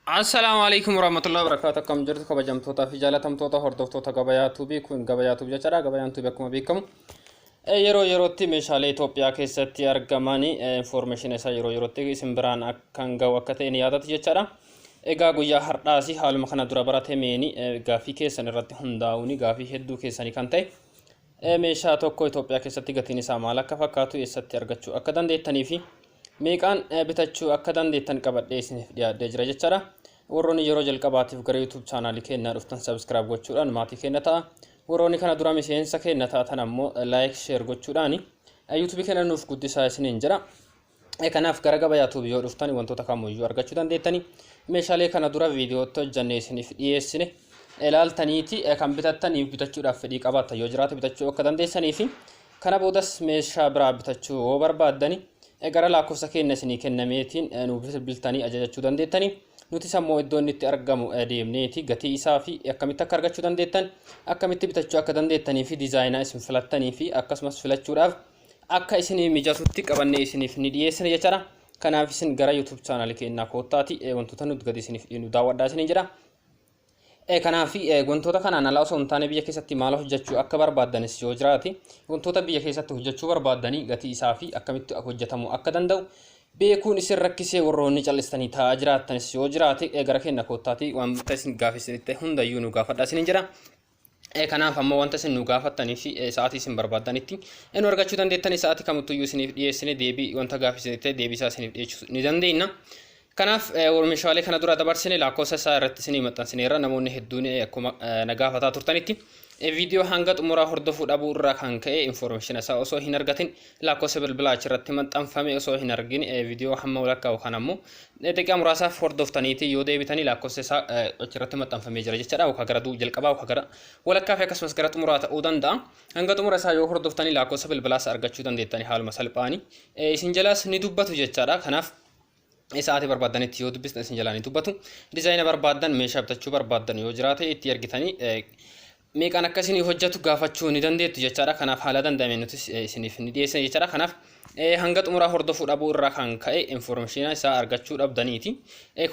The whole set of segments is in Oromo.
Assalamu alaikum warahmatullahi wabarakatuh. Kam jirtu kabajamtoota fi jaalatamtoota hordoftoota gabayaa tuubii kun gabayaa tuubii jechaadha. Gabayaan tuubii akkuma beekamu yeroo yerootti meeshaalee Itoophiyaa keessatti argamanii information isaa yeroo yerootti isin biraan akkan gahu akka ta'e ni yaadatu jechaadha. Egaa guyyaa har'aasi haaluma kana dura baratameen gaafii keessan irratti hundaa'uuni gaafii hedduu keessanii kan ta'e meeshaa tokko Itoophiyaa keessatti gatiin isaa maal akka fakkaatu eessatti argachuu akka dandeettanii fi meeqaan bitachuu akka dandeettan qabadhee isiniif dhiyaadhee jira jechaadha. Warroonni yeroo jalqabaatiif gara YouTube channel keenyaa dhuftan subscribe gochuudhaan maatii keenya ta'a. Warroonni kana dura miseensa keenya taatan ammoo like share gochuudhaan YouTube keenya nuuf guddisaa isiniin jira. Kanaaf gara gabayaa tuubii yoo dhuftan wantoota kamuyyuu argachuu dandeettanii meeshaalee kana dura viidiyootti hojjannee isiniif dhiyeessine ilaaltaniiti kan bitattaniif bitachuudhaaf fedhii qabaattan yoo jiraate bitachuu akka dandeessanii fi kana boodas meeshaa biraa bitachuu yoo barbaaddani gara lakkoofsa keenya isinii kennameetiin nuuf bilbiltanii ajajachuu dandeettanii nuti sammuu iddoo inni itti argamu deemneeti gatii isaa fi akkamitti akka argachuu dandeettan akkamitti bitachuu akka dandeettanii fi diizaayinaa isin filattanii fi akkasumas filachuudhaaf akka isinii mijatutti qabannee isiniif ni dhiyeessina jechaadha. Kanaaf isin gara YouTube channel keenyaa koottaati wantoota nuti gadi isiniif dhiinu daawwadhaa isiniin jedha. Kanaaf wantoota kanaan alaa osoo hin taane biyya keessatti maal hojjechuu akka barbaaddanis yoo jiraate wantoota biyya keessatti hojjechuu barbaaddanii gatii isaa fi akkamitti hojjetamuu akka danda'u beekuun isin rakkisee warroonni cal'istanii taa'aa jiraattanis yoo jiraate gara keenya koottaati wanta isin gaafisanitti hundayyuu nu gaafadhaa isiniin jedha. Kanaaf amma wanta isin nu gaafattanii fi sa'aatii isin barbaaddanitti nu argachuu dandeettanii sa'aatii kamittuyyuu isiniif dhiyeessine deebii wanta gaafisanitti deebisaa isiniif dhiyeessuu ni dandeenya. Kanaaf meeshaalee kana dura dabarsine lakkoofsa isaa irratti isinii maxxansineerra namoonni hedduun akkuma na gaafataa turtanitti viidiyoo hanga xumuraa hordofuu dhabuu irraa kan ka'e information isaa osoo hin argatin lakkoofsa bilbilaa achirratti maxxanfame osoo hin argin viidiyoo hamma walakkaa kan ammoo daqiiqaa muraasaaf hordoftaniiti yoo deebitanii lakkoofsa isaa achirratti maxxanfamee jira jechaadha. Akka gara jalqabaa akka gara walakkaa fi akkasumas gara xumuraa ta'uu danda'a. Hanga xumura isaa yoo hordoftanii lakkoofsa bilbilaas argachuu dandeettanii haaluma salphaanii isin jalaas ni dubbatu jechaadha. Kanaaf sa'aatii barbaadanitti yoo dubbistan isin jalaa ni dubbatu. Diizaayina barbaadan meeshaa bitachuu barbaadan yoo jiraate itti argitanii meeqaan akkasiin hojjetu gaafachuu ni dandeettu jechaadha. Kanaaf haala danda'ameen nuti isiniif ni dhiyeessina jechaadha. Kanaaf hanga xumuraa hordofuu dhabuu irraa kan ka'e information isaa argachuu dhabdaniiti.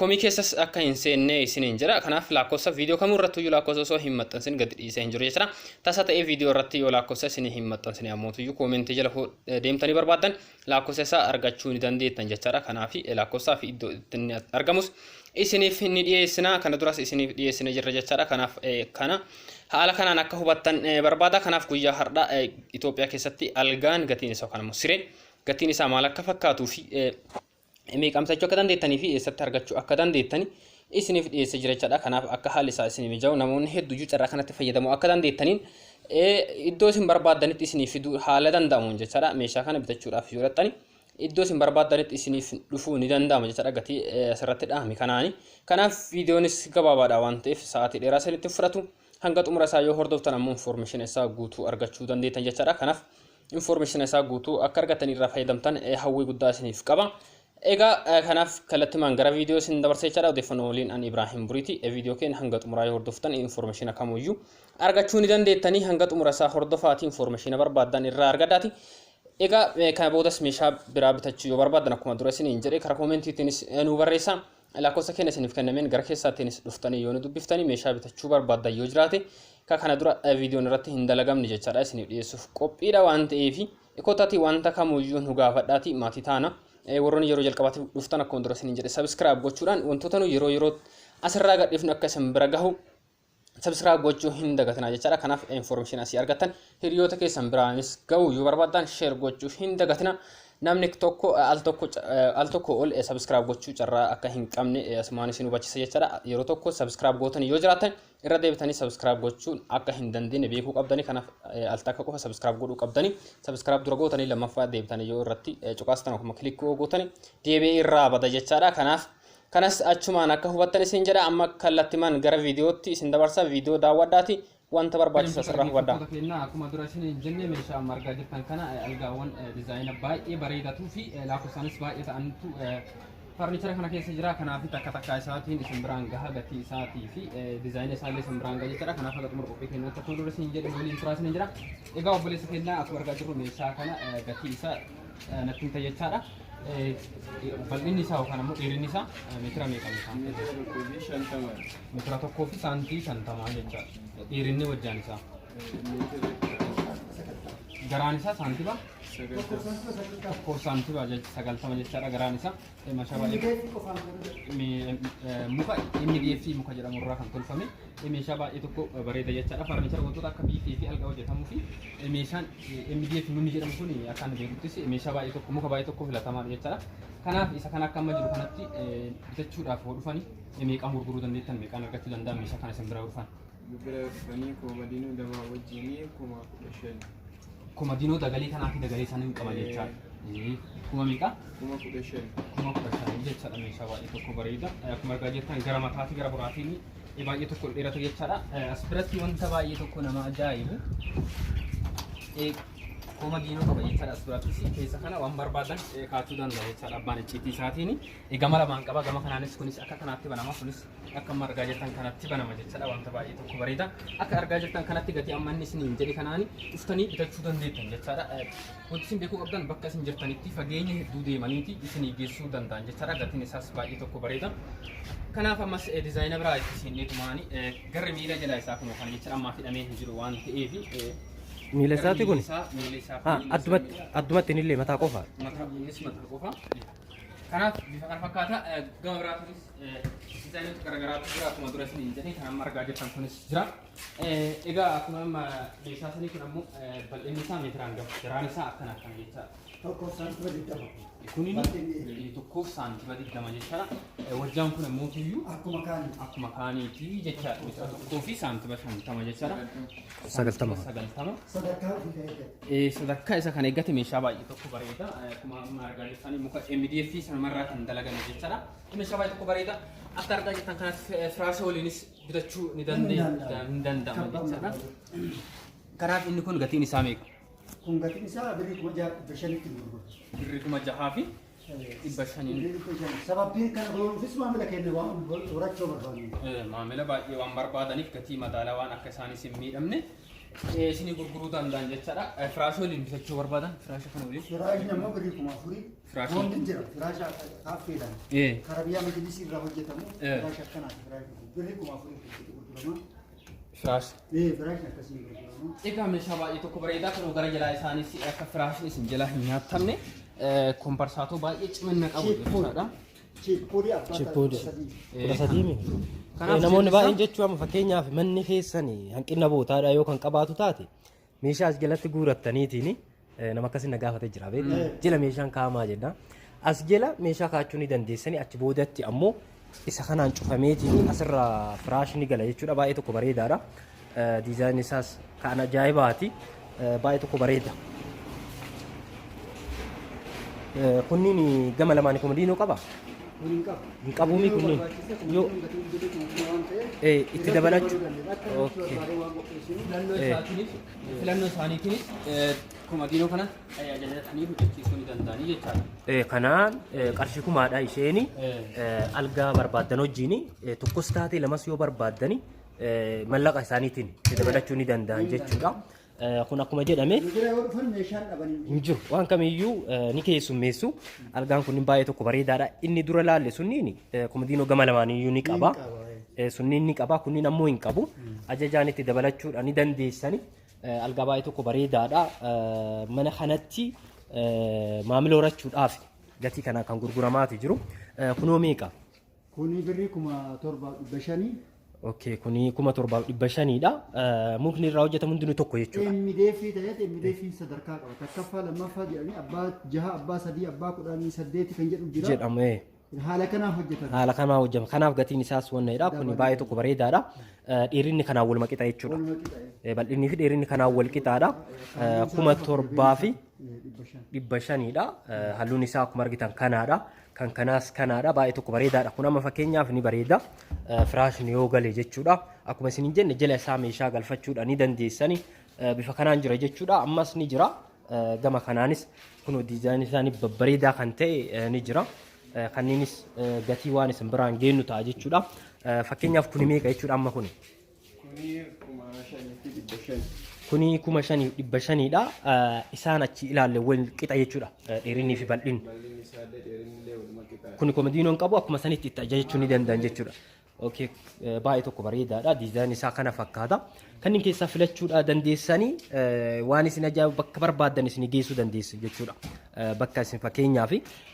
Komii keessas akka hin seenne isiniin jira. Kanaaf lakkoofsa viidiyoo kamuu irratti iyyuu lakkoofsa osoo hin maxxansin gadi dhiisee hin jiru jechaadha. Tasa ta'ee viidiyoo irratti yoo lakkoofsa isin hin maxxansin ammoo iyyuu koomentii jala deemtanii barbaadan lakkoofsa isaa argachuu ni dandeettan jechaadha. Kanaaf lakkoofsaa fi iddoo itti argamus isiniif ni dhiyeessina. Kana duras isiniif dhiyeessine jirra jechaadha. Kanaaf kana haala kanaan akka hubattan barbaada. Kanaaf guyyaa har'aa Itoophiyaa keessatti algaan gatiin isaa kan immoo sireen gatiin isaa maal akka fakkaatuu fi meeqamsachuu akka dandeettanii fi eessatti argachuu akka dandeettanii isiniif dhiyeessee jira jechaadha. Kanaaf akka haalli isaa isinii mijaa'u namoonni hedduuyyuu carraa kanatti fayyadamuu akka dandeettaniin iddoo isin barbaadanitti isiniif fiduu haala danda'amuun jechaadha. Meeshaa kana bitachuudhaaf yoo dhattani iddoo isin barbaadanitti isiniif dhufuu ni danda'ama jechaadha gatii asirratti dhahame kanaani. Kanaaf viidiyoonis gabaabaadha waan ta'eef sa'aatii dheeraa isinitti fudhatu. Hanga xumura isaa yoo hordoftan ammoo information isaa guutuu argachuu dandeettan jechaadha. Kanaaf information isaa guutuu akka argatanii irraa fayyadamtan hawwii guddaa isiniif qaba. Egaa kanaaf kallattimaan gara viidiyoo isin dabarsee jechaadha. Odeeffannoo waliin an Ibrahim Buriiti. Viidiyoo keenya hanga xumuraa yoo hordoftan information kamuyyuu argachuu ni dandeettanii hanga xumura isaa hordofaati information barbaadan irraa argadhaati. Egaa kana boodas meeshaa biraa bitachuu yoo barbaadan akkuma dura isiniin jedhe karaa koomentiitiinis nu barreessaa. Lakkoofsa keenya isiniif kennameen gara keessaattiinis dhuftanii yoo nu dubbiftanii meeshaa bitachuu barbaadan yoo jiraate kana dura viidiyoon irratti hin dalagamne jechaadha isiniif dhiyeessuuf qophiidha waan ta'eef koottaati wanta kamuyyuu nu gaafadhaati maatii taana. Warroonni yeroo jalqabaatiif dhuftan akkuma dura isiniin jedhe subscribe gochuudhaan wantoota nu yeroo asirraa gadhiifnu akka isin bira gahu subscribe gochuu hin dagatinaa jechaadha. Kanaaf information asii argattan hiriyoota keessan biraanis gahu yoo barbaadan share gochuu hin dagatinaa. Namni tokko al tokko ol subscribe gochuu carraa akka hin qabne asumaan isin hubachiisa jechaadha. Yeroo tokko subscribe gootanii yoo jiraatan irra deebitanii subscribe gochuun akka hin dandeenye beekuu qabdanii. Kanaaf al takka qofa subscribe godhuu qabdanii. Subscribe dura gootanii lammaffaa deebitanii yoo irratti cuqaastan akkuma kilik gootanii deebi'ee irraa bada jechaadha. Kanaaf kanas achumaan akka hubattan isin jedha. Amma kallattimaan gara viidiyootti isin dabarsa. Viidiyoo daawwadhaati. Wanta barbaachisu asirraa hubadhaa. Akkuma dura isin jenne meeshaa margaa jirtan kana algaawwan diizaayina baay'ee bareedatuu fi lakkoofsaanis baay'ee ta'antu farnichara kana keessa jira. Kanaaf takka isaatiin isin biraan gaha gatii isaatii fi diizaayina isaallee isin biraan gaha jechuudha. Kanaaf akka xumura qophii keenyaa akka dura isin jedhe waliin turaa isin jira. Egaa obboleessa keenyaa akkuma argaa jirru meeshaa kana gatii isaa natti hin ta'e jechaadha. bal'inni isaa yookaan ammoo dheerinni isaa meetira meeqa isaan? Meetira tokkoo fi saantii 50 jechaadha. Dheerinni wajjaan isaa. Garaan isaa saantiba? Tokkoo saantiba 90 jechaadha garaan isaa. Muka MDF muka jedhamu irraa kan tolfame meeshaa baay'ee tokko bareeda jechaadha. Farnichara wantoota akka biifee fi algaa hojjetamuu fi meeshaan MDF nunni jedhamu kun akka inni beekuttis meeshaa baay'ee tokko muka baay'ee tokko filatamaadha jechaadha. Kanaaf isa kana akka amma jiru kanatti bitachuudhaaf yoo dhufani meeqaan gurguruu dandeettan meeqaan argachuu danda'an meeshaa kana isin bira dhufan? Bira dhufanii koomadiinoo dabaa wajjin 15,000. Koomadiinoo dagalii kanaa fi dagalii isaanii hin qaban jechaadha. Kuma meeqa? 15,000. Kuma 15 jechaadha meeshaa baay'ee tokko bareeda. Akkuma argaa jirtan gara mataa fi gara boraatiin baay'ee tokko dheerata jechaadha. As biratti wanta baay'ee tokko nama ajaa'ibu koomadiinoo qaba jechaadha. As birattis keessa kana waan barbaadan kaachuu danda'a jechaadha. Abbaan icciitii isaatiin gama lamaan qaba. Gama kanaanis kunis akka kanaatti banama kunis akka amma argaa jirtan kanatti banama jechaadha. Wanta baay'ee tokko bareeda. Akka argaa jirtan kanatti gatii amma inni isiniin jedhe kanaani dhuftanii bitachuu dandeettan jechaadha. Wanti isin beekuu qabdan bakka isin jirtanitti fageenya hedduu deemaniiti isinii geessuu danda'an jechaadha. Gatiin isaas baay'ee tokko bareeda. Kanaaf ammas diizaayina biraa itti isinnee tumaani garri miila jalaa isaa kun kan jecha ammaa hidhamee hin jiru waan ta'eef miila isaati kun addumatti illee mataa qofa. Mataa qofa. Kanaaf bifa kana fakkaata gama biraatiinis diizaayinoota garaagaraatu jira akkuma dura isiniin jedhee kan amma argaa jirtan kunis jira. Egaa akkuma amma meeshaa sanii kun ammoo bal'inni isaa meetiraan gaba garaan isaa akkana jechaadha. Tokko saantima 20. Kunin tokkoof saantima 20 jechaadha. Wajjaan kun ammoo tuyyuu akkuma kaaniiti jechaadha. Meetira tokkoo fi saantima 50 jechaadha. 90. Sadarkaa isa kan eeggate meeshaa baay'ee tokko bareeda. Akkuma amma argaa jirtan muka MDF sanumarraa kan dalagame jechaadha. Meeshaa baay'ee tokko bareeda. Akka argaa jirtan kanatti firaashaa waliinis bitachuu ni danda'ama jechaadha. Kanaaf inni kun gatiin isaa meeqa? Kun gatiin isaa birrii 6,500 gurgurama. Birrii 6,500. 500. Sababiin kana gochuufis maamila keenya waan horachuu barbaadu. Maamila baay'ee waan barbaadaniif gatii madaalaa waan akka isaanis hin miidhamne isinii gurguruu danda'an jechaadha. Firaashaa waliin bitachuu barbaadan firaasha kana waliin. Firaashni ammoo birrii 4,000. Firaashni wanti jira firaasha kaaffeedhaan. Karaa biyya majlisii irraa hojjetamu firaasha akkanaati firaashni birrii 4,000 gurgurama. Firaashni akkasii gurgurama. Egaa meeshaa baay'ee tokko bareedaa kan gara jalaa isaanis akka firaashni isin jala hin nyaatamne komparsaatoo baay'ee cimina qabu jechuudha. Chippuudii kudha sadii namoonni baay'een jechuun amma fakkeenyaaf manni keessan hanqina bootaadha yoo kan qabaatu taate meeshaa as jalatti guurattaniitiin nama akkasii na gaafatee jira jala meeshaan kaa'amaa jedha. As jala meeshaa kaachuu ni dandeessanii achi boodatti ammoo isa kanaan cufameetiin asirraa firaashni gala jechuudha. Baay'ee tokko bareedaadha. Diizaayinii isaas kan ajaa'ibaati. Baay'ee tokko bareeda. Kunniin gama lamaan koomadiinoo qaba. Hin qabuumi kunniin yoo itti dabalachuu. Filannoo isaaniitiinis koomadiinoo kana ajajatanii hojjechiisuu ni danda'anii jechaadha. Kanaan qarshii kumaadha isheeni algaa barbaaddan wajjin tokkos taatee lamas yoo barbaaddani mallaqa isaaniitiin itti dabalachuu ni danda'an jechuudha. Kun akkuma jedhame hin jiru waan kamiyyuu ni keessummeessu. Algaan kun baay'ee tokko bareedaadha. Inni dura laalle sunniin koomadiinoo gama lamaaniyyuu ni qaba. Sunniin ni qaba kunniin ammoo hin qabu. Ajajaan itti dabalachuudha ni dandeessani. Algaa baay'ee tokko bareedaadha. Mana kanatti maamila horachuudhaaf gatii kana kan gurguramaati jiru. Kunoo meeqa? Kuni birrii 7,500. Okay, kuni 7,500 dha. Mukni irraa hojjetamu hundinuu tokko jechuudha. MDF ta'ee MDF sadarkaa qaba. Takkaffaa lammaffaa jedhanii abbaa 6 abbaa 3 abbaa 18 kan jedhu jira. Jedhamu haala kanaan hojjetama. Haala kanaan hojjetama. Kanaaf gatiin isaas wanna'edha. Kuni baay'ee tokko bareedaadha. Dheerinni kanaan wal maqixa jechuudha. Bal'inni fi dheerinni kanaan wal qixaadha. 7,500 dha. Halluun isaa akkuma argitan kanaadha. Kan kanaas kanaadha. Baay'ee tokko bareedaadha. Kun amma fakkeenyaaf ni bareeda. Firaashni yoo gale jechuudha. Akkuma isin hin jenne jala isaa meeshaa galfachuudha ni dandeessani. Bifa kanaan jira jechuudha. Ammas ni jira. Gama kanaanis kun diizaayinii isaanii babbareedaa kan ta'e ni jira. Kanniinis gatii waan isin biraan geenyu ta'a jechuudha. Fakkeenyaaf kuni meeqa jechuudha amma kuni? Kuni 5,500. kuni 5,500 dha. Isaan achi ilaalle wal qixa jechuudha. Dheerinii fi bal'inni. Kuni komodiinoon qabu akkuma sanitti itti ajajachuu ni danda'an jechuudha. Okay, baay'ee tokko bareedaadha. Diizaan isaa kana fakkaata. Kan inni keessaa filachuudha dandeessanii waan isin ajaa'ibu bakka barbaadan isin geessuu dandeessu jechuudha. Bakka isin fakkeenyaaf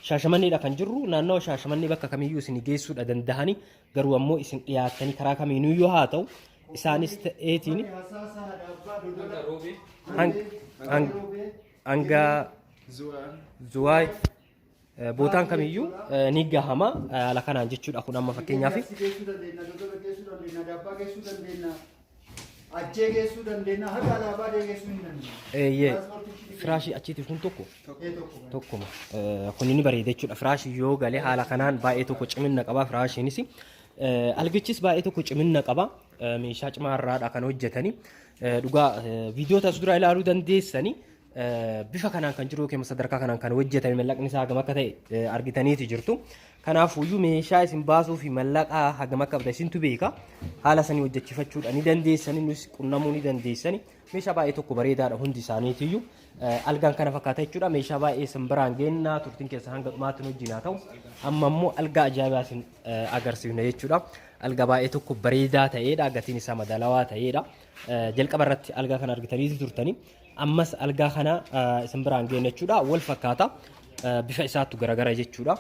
Shaashamanneedha kan jirru naannoo Shaashamannee bakka kamiyyuu isin geessuudha danda'anii garuu ammoo isin dhiyaattanii karaa kamiinuu yoo haa ta'u isaanis ta'eetiin hanga Zuwaay bootaan kamiyyuu ni gahama haala kanaan jechuudha. Kun amma fakkeenyaaf Ajjee geessuu dandeenya haga alaabaa geessuu hin dandeenye. Firaashii achiiti kun tokkuma. Kun inni bareeda jechuudha. Firaashii yoo galee haala kanaan baay'ee tokko cimina qaba. Firaashiinis algichis baay'ee tokko cimina qaba. Meeshaa cimaa irraadha kan hojjetanii. Dhugaa viidiyoota as dura ilaaluu dandeessanii bifa kanaan kan jiru yookiin sadarkaa kanaan kan hojjetame mallaqni isaa hagam akka ta'e argitaniiti jirtu. Kanaafuyyuu meeshaa isin baasuu fi mallaqaa hagam akka qabda isintu beeka. Haala sanii hojjechiifachuudha ni dandeessanii nus qunnamuu ni dandeessanii. Meeshaa baay'ee tokko bareedaadha hundi isaaniitiyyuu. Algaan kana fakkaata jechuudha. Meeshaa baay'ee isin biraan geennaa turtiin keessa hanga dhumaatti wajjin haa ta'u. Amma immoo algaa ajaa'ibaa isin agarsiifna jechuudha. Algaa baay'ee tokko bareedaa ta'edha. Gatiin isaa madaalawaa ta'edha. Jalqaba irratti algaa kana argitanii turtanii. Ammas algaa kana isin biraan geenna jechuudha. Wal fakkaata. Bifa isaatu garagara jechuudha.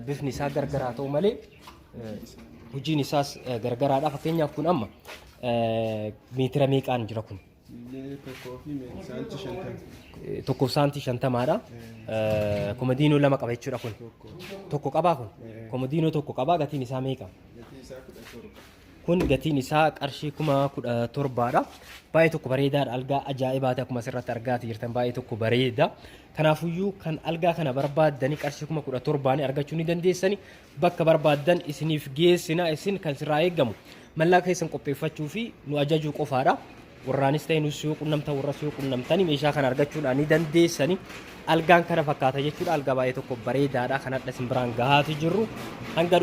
Bifni isaa gargaraa ta'u malee hojiin isaas gargaraadha. Fakkeenyaaf kun amma meetira meeqaan jira kun? Tokkoof saantii 50dha. Komodiinoo lama qaba jechuudha kun. Tokko qabaa kun. Komodiinoo tokko qabaa gatiin isaa meeqa? Kun gatiin isaa qarshii 17,000dha. Baay'ee tokko bareedaadha. Algaa ajaa'ibaati akkuma asirratti argaa jirtan baay'ee tokko bareeda. Kanaafuyyuu kan algaa kana barbaaddanii qarshii 17,000 argachuu ni dandeessanii bakka barbaaddan isiniif geessina. Isin kan sirraa eegamu mallaqa keessan qopheeffachuu fi nu ajajuu qofaadha. Warraanis ta'e nus yoo qunnamtan warras yoo qunnamtanii meeshaa kana argachuudhaan ni dandeessanii. Algaan kana fakkaata jechuudha. Algaa baay'ee tokko bareedaadha. Kan adda isin biraan gahaati jirru hanga